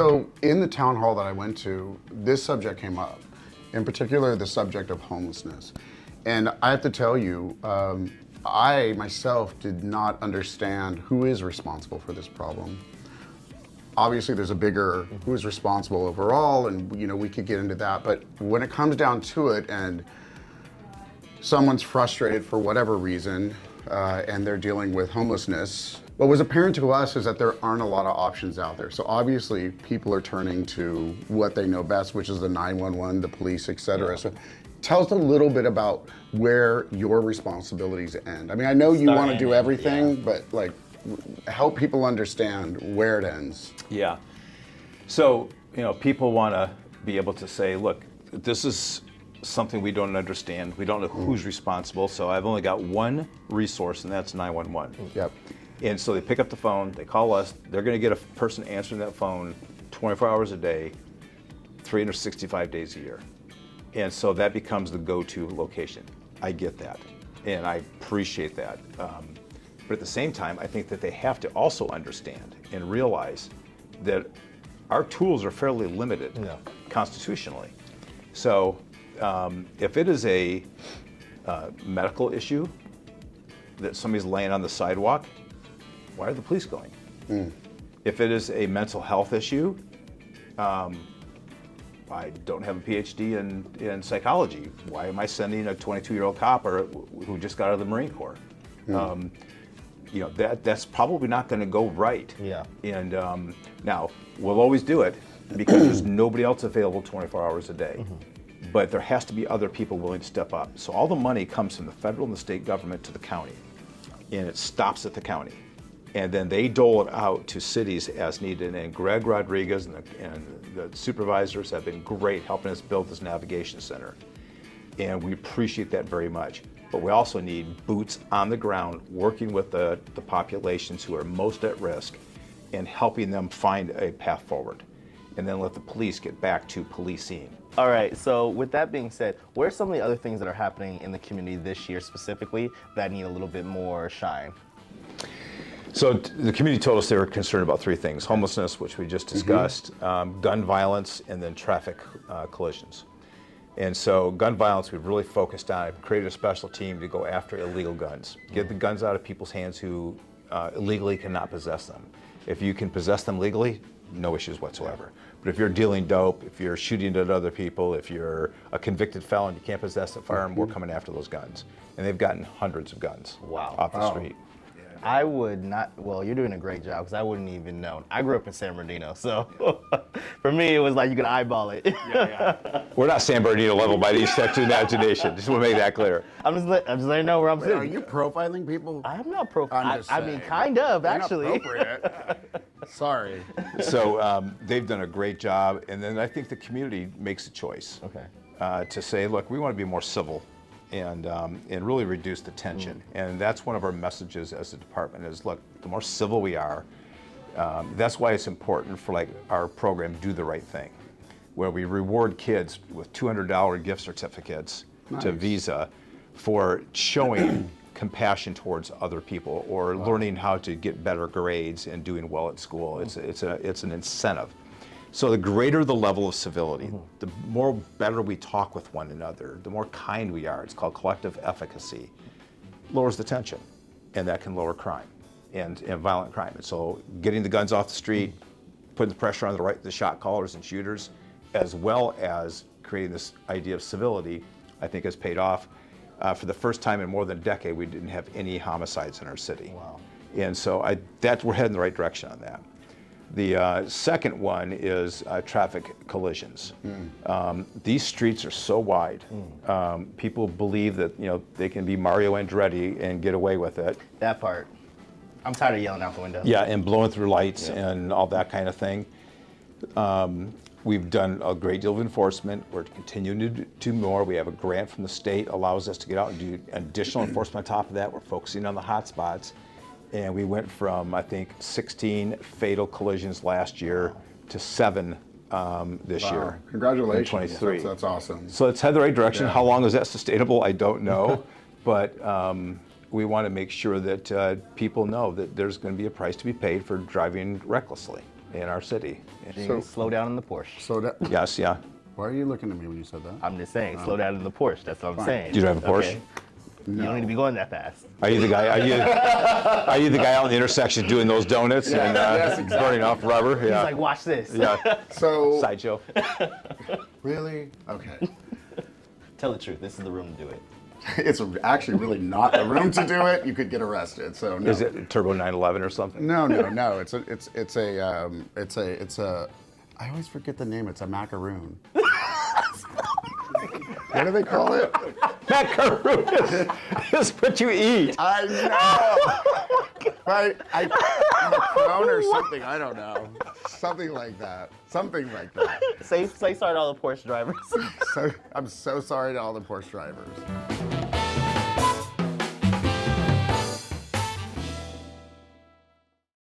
So in the town hall that I went to, this subject came up, in particular the subject of homelessness. And I have to tell you, I myself did not understand who is responsible for this problem. Obviously there's a bigger who is responsible overall, and we could get into that, but when it comes down to it and someone's frustrated for whatever reason, and they're dealing with homelessness, what was apparent to us is that there aren't a lot of options out there. So obviously people are turning to what they know best, which is the 911, the police, etc. So tell us a little bit about where your responsibilities end. I mean, I know you want to do everything, but like, help people understand where it ends. Yeah. So, people want to be able to say, look, this is something we don't understand. We don't know who's responsible. So I've only got one resource, and that's 911. Yep. And so they pick up the phone, they call us, they're going to get a person answering that phone 24 hours a day, 365 days a year. And so that becomes the go-to location. I get that, and I appreciate that. But at the same time, I think that they have to also understand and realize that our tools are fairly limited constitutionally. So if it is a medical issue that somebody's laying on the sidewalk, why are the police going? If it is a mental health issue, I don't have a PhD in psychology. Why am I sending a 22-year-old cop who just got out of the Marine Corps? That's probably not going to go right. Yeah. And now we'll always do it because there's nobody else available 24 hours a day. But there has to be other people willing to step up. So all the money comes from the federal and the state government to the county, and it stops at the county. And then they dole it out to cities as needed. And Greg Rodriguez and the supervisors have been great helping us build this navigation center. And we appreciate that very much. But we also need boots on the ground working with the populations who are most at risk and helping them find a path forward. And then let the police get back to policing. All right, so with that being said, what are some of the other things that are happening in the community this year specifically that need a little bit more shine? So the community told us they were concerned about three things: homelessness, which we just discussed, gun violence, and then traffic collisions. And so gun violence, we've really focused on. I've created a special team to go after illegal guns. Get the guns out of people's hands who illegally cannot possess them. If you can possess them legally, no issues whatsoever. But if you're dealing dope, if you're shooting at other people, if you're a convicted felon, you can't possess a firearm, we're coming after those guns. And they've gotten hundreds of guns off the street. I would not, well, you're doing a great job because I wouldn't even know. I grew up in San Bernardino, so for me it was like you could eyeball it. We're not San Bernardino level by any stretch of imagination. Just want to make that clear. I'm just letting you know where I'm sitting. Are you profiling people? I'm not profiling. I mean, kind of, actually. Inappropriate. Sorry. So they've done a great job, and then I think the community makes a choice to say, look, we want to be more civil and really reduce the tension. And that's one of our messages as a department is, look, the more civil we are, that's why it's important for like our program, Do the Right Thing, where we reward kids with $200 gift certificates to Visa for showing compassion towards other people or learning how to get better grades and doing well at school. It's an incentive. So the greater the level of civility, the more better we talk with one another, the more kind we are. It's called collective efficacy. Lowers the tension, and that can lower crime and violent crime. And so getting the guns off the street, putting the pressure on the shot callers and shooters, as well as creating this idea of civility, I think has paid off. For the first time in more than a decade, we didn't have any homicides in our city. Wow. And so we're heading in the right direction on that. The second one is traffic collisions. These streets are so wide. People believe that they can be Mario Andretti and get away with it. That part. I'm tired of yelling out the window. Yeah, and blowing through lights and all that kind of thing. We've done a great deal of enforcement. We're continuing to do more. We have a grant from the state, allows us to get out and do additional enforcement on top of that. We're focusing on the hot spots. And we went from, I think, 16 fatal collisions last year to 7 this year. Congratulations. 23. That's awesome. So it's head the right direction. How long is that sustainable? I don't know. But we want to make sure that people know that there's going to be a price to be paid for driving recklessly. in our city. You can slow down in the Porsche. So that, Yes, yeah. why are you looking at me when you said that? I'm just saying, slow down in the Porsche. That's what I'm saying. Do you drive a Porsche? Okay? You don't need to be going that fast. Are you the guy? Are you the guy out in the intersection doing those donuts and yes, exactly. burning off rubber? He's Yeah. like, watch this. Yeah. So Sideshow. really, okay. Tell the truth. This is the room to do it. It's actually really not the room to do it. You could get arrested. So no. Is it Turbo 911 or something? No. It's a. I always forget the name. It's a macaroon. What do they call it? Macaroon is what you eat. I know. Right? Macaron or something. I don't know. Something like that. Something like that. Say sorry to all the Porsche drivers. So I'm so sorry to all the Porsche drivers.